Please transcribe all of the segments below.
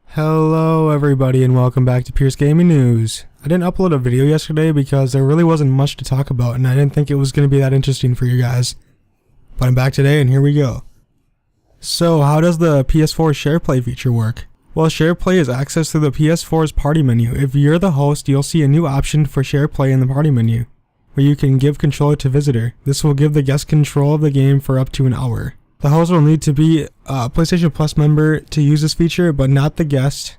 Hello everybody and welcome back to Pierce Gaming News. I didn't upload a video yesterday because there really wasn't much to talk about and I didn't think it was going to be that interesting for you guys. But I'm back today and here we go. So how does the PS4 SharePlay feature work? Well, SharePlay is accessed through the PS4's party menu. If you're the host, you'll see a new option for SharePlay in the party menu, where you can give controller to visitor. This will give the guest control of the game for up to an hour. The host will need to be a PlayStation Plus member to use this feature, but not the guest,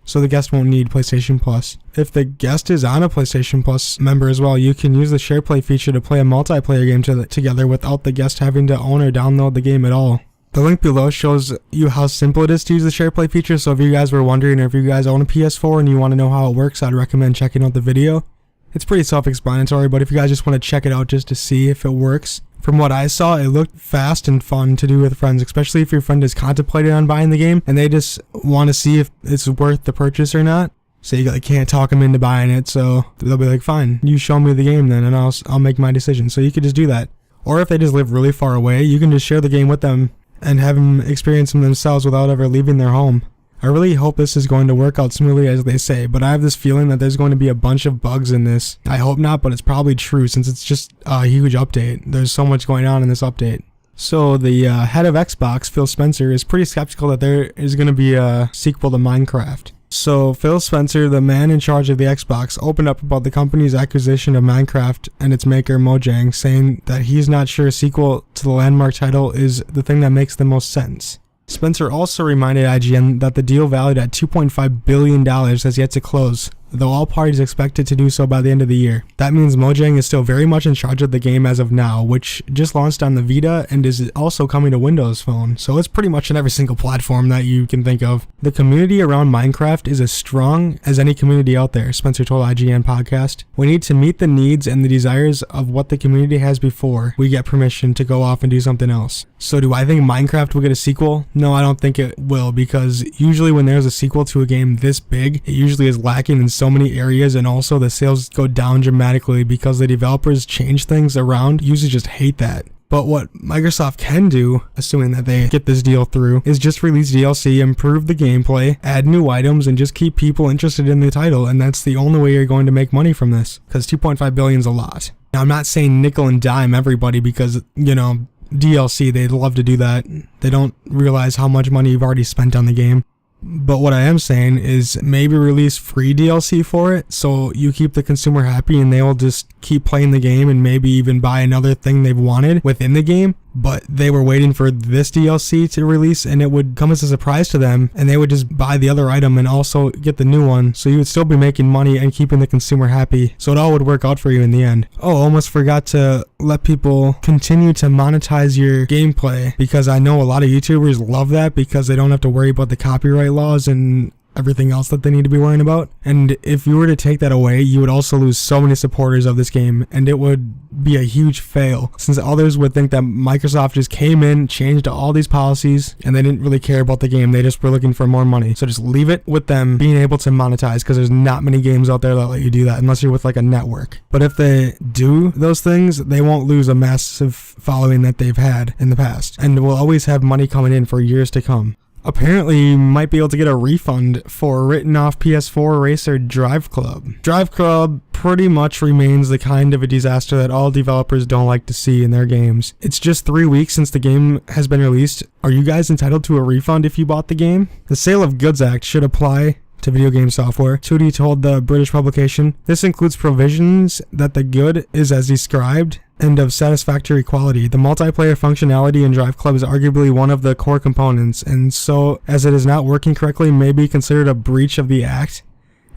so the guest won't need PlayStation Plus. If the guest is on a PlayStation Plus member as well, you can use the SharePlay feature to play a multiplayer game together without the guest having to own or download the game at all. The link below shows you how simple it is to use the SharePlay feature, so if you guys were wondering, or if you guys own a PS4 and you want to know how it works, I'd recommend checking out the video. It's pretty self-explanatory, but if you guys just want to check it out just to see if it works, from what I saw, it looked fast and fun to do with friends, especially if your friend is contemplating on buying the game and they just want to see if it's worth the purchase or not. So you can't talk them into buying it, so they'll be like, fine, you show me the game then and I'll make my decision. So you could just do that. Or if they just live really far away, you can just share the game with them and have them experience them themselves without ever leaving their home. I really hope this is going to work out smoothly as they say, but I have this feeling that there's going to be a bunch of bugs in this. I hope not, but it's probably true since it's just a huge update. There's so much going on in this update. So the head of Xbox, Phil Spencer, is pretty skeptical that there is going to be a sequel to Minecraft. So Phil Spencer, the man in charge of the Xbox, opened up about the company's acquisition of Minecraft and its maker Mojang, saying that he's not sure a sequel to the landmark title is the thing that makes the most sense. Spencer also reminded IGN that the deal valued at $2.5 billion has yet to close, though all parties expect it to do so by the end of the year. That means Mojang is still very much in charge of the game as of now, which just launched on the Vita and is also coming to Windows Phone, so it's pretty much on every single platform that you can think of. The community around Minecraft is as strong as any community out there, Spencer told IGN podcast. We need to meet the needs and the desires of what the community has before we get permission to go off and do something else. So do I think Minecraft will get a sequel? No, I don't think it will, because usually when there's a sequel to a game this big, it usually is lacking in so many areas, and also the sales go down dramatically because the developers change things around. Users just hate that. But what Microsoft can do, assuming that they get this deal through, is just release DLC, improve the gameplay, add new items, and just keep people interested in the title, and that's the only way you're going to make money from this, because $2.5 billion is a lot. Now, I'm not saying nickel and dime everybody because, DLC, they'd love to do that. They don't realize how much money you've already spent on the game. But what I am saying is maybe release free DLC for it so you keep the consumer happy and they will just keep playing the game and maybe even buy another thing they've wanted within the game. But they were waiting for this DLC to release and it would come as a surprise to them and they would just buy the other item and also get the new one. So you would still be making money and keeping the consumer happy. So it all would work out for you in the end. Oh, almost forgot to let people continue to monetize your gameplay, because I know a lot of YouTubers love that because they don't have to worry about the copyright laws and everything else that they need to be worrying about. And if you were to take that away, you would also lose so many supporters of this game and it would be a huge fail, since others would think that Microsoft just came in, changed all these policies, and they didn't really care about the game. They just were looking for more money. So just leave it with them being able to monetize, because there's not many games out there that let you do that unless you're with like a network. But if they do those things, they won't lose a massive following that they've had in the past and will always have money coming in for years to come. Apparently, you might be able to get a refund for written off PS4 racer Driveclub. Driveclub pretty much remains the kind of a disaster that all developers don't like to see in their games. It's just 3 weeks since the game has been released. Are you guys entitled to a refund if you bought the game? The Sale of Goods Act should apply to video game software, Tootie told the British publication. This includes provisions that the good is as described and of satisfactory quality. The multiplayer functionality in Driveclub is arguably one of the core components, and so as it is not working correctly may be considered a breach of the act.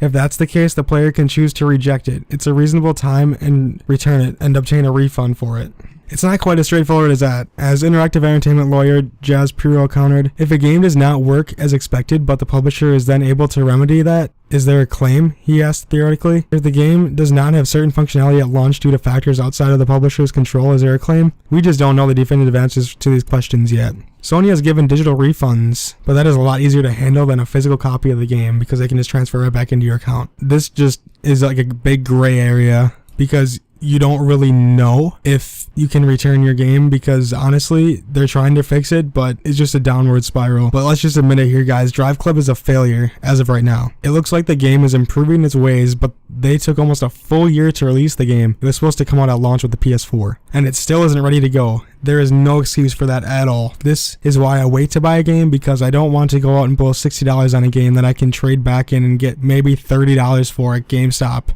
If that's the case, the player can choose to reject it. It's a reasonable time and return it and obtain a refund for it. It's not quite as straightforward as that. As interactive entertainment lawyer Jazz Puro countered, if a game does not work as expected but the publisher is then able to remedy that, is there a claim? He asked theoretically. If the game does not have certain functionality at launch due to factors outside of the publisher's control, is there a claim? We just don't know the definitive answers to these questions yet. Sony has given digital refunds, but that is a lot easier to handle than a physical copy of the game because they can just transfer it back into your account. This just is like a big gray area because you don't really know if you can return your game because honestly, they're trying to fix it, but it's just a downward spiral. But let's just admit it here, guys. Driveclub is a failure as of right now. It looks like the game is improving its ways, but they took almost a full year to release the game. It was supposed to come out at launch with the PS4, and it still isn't ready to go. There is no excuse for that at all. This is why I wait to buy a game because I don't want to go out and blow $60 on a game that I can trade back in and get maybe $30 for at GameStop.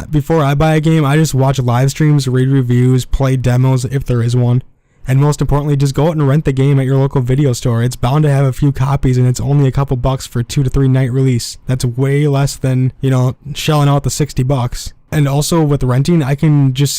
Before I buy a game, I just watch live streams, read reviews, play demos if there is one, and most importantly, just go out and rent the game at your local video store. It's bound to have a few copies and it's only a couple bucks for 2 to 3 night release. That's way less than, shelling out the $60. And also with renting, I can just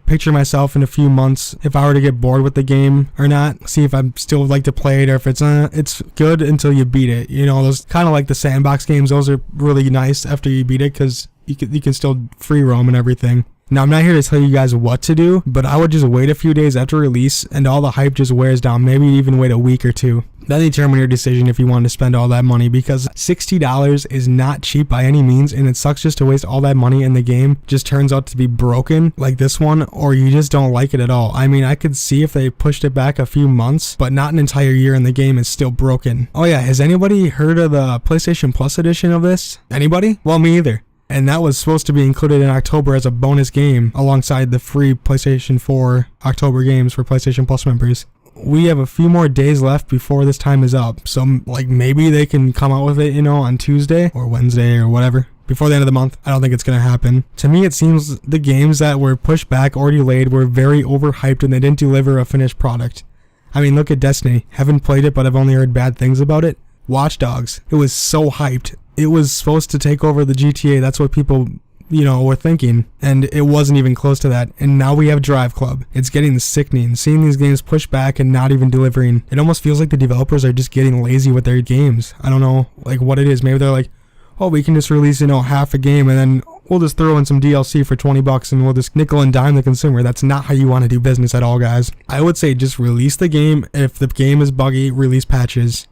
picture myself in a few months if I were to get bored with the game or not, see if I still like to play it or if it's good until you beat it. Those kind of like the sandbox games, those are really nice after you beat it because you can still free roam and everything. Now, I'm not here to tell you guys what to do, but I would just wait a few days after release and all the hype just wears down. Maybe even wait a week or two. Then determine your decision if you want to spend all that money because $60 is not cheap by any means, and it sucks just to waste all that money and the game just turns out to be broken like this one, or you just don't like it at all. I mean, I could see if they pushed it back a few months, but not an entire year and the game is still broken. Oh yeah, has anybody heard of the PlayStation Plus edition of this? Anybody? Well, me either. And that was supposed to be included in October as a bonus game alongside the free PlayStation 4 October games for PlayStation Plus members. We have a few more days left before this time is up, so maybe they can come out with it, on Tuesday or Wednesday or whatever, before the end of the month. I don't think it's going to happen. To me, it seems the games that were pushed back or delayed were very overhyped and they didn't deliver a finished product. I mean, look at Destiny. Haven't played it, but I've only heard bad things about it. Watch Dogs. It was so hyped. It was supposed to take over the GTA. That's what people, were thinking. And it wasn't even close to that. And now we have Driveclub. It's getting sickening. Seeing these games pushed back and not even delivering. It almost feels like the developers are just getting lazy with their games. I don't know, what it is. Maybe they're like, oh, we can just release, half a game and then we'll just throw in some DLC for $20 and we'll just nickel and dime the consumer. That's not how you want to do business at all, guys. I would say just release the game. If the game is buggy, release patches.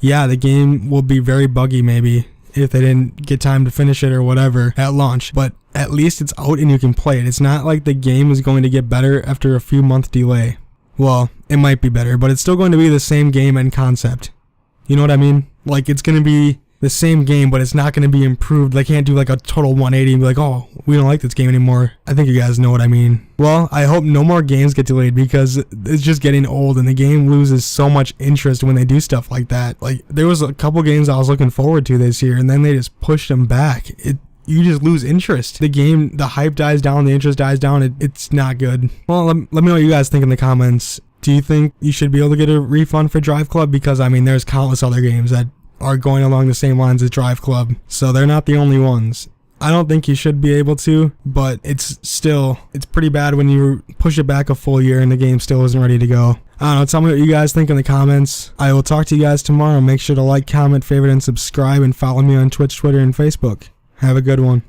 Yeah, the game will be very buggy maybe if they didn't get time to finish it or whatever at launch, but at least it's out and you can play it. It's not like the game is going to get better after a few month delay. Well, it might be better, but it's still going to be the same game and concept. You know what I mean? It's going to be the same game, but it's not going to be improved. They can't do a total 180 and be like, oh, we don't like this game anymore. I think you guys know what I mean. Well, I hope no more games get delayed because it's just getting old and the game loses so much interest when they do stuff like that. There was a couple games I was looking forward to this year and then they just pushed them back. You just lose interest. The game, the hype dies down, the interest dies down. It's not good. Well, let me know what you guys think in the comments. Do you think you should be able to get a refund for Driveclub? Because, there's countless other games that are going along the same lines as Driveclub, so they're not the only ones. I don't think you should be able to, but it's pretty bad when you push it back a full year and the game still isn't ready to go. I don't know, tell me what you guys think in the comments. I will talk to you guys tomorrow. Make sure to like, comment, favorite, and subscribe, and follow me on Twitch, Twitter, and Facebook. Have a good one.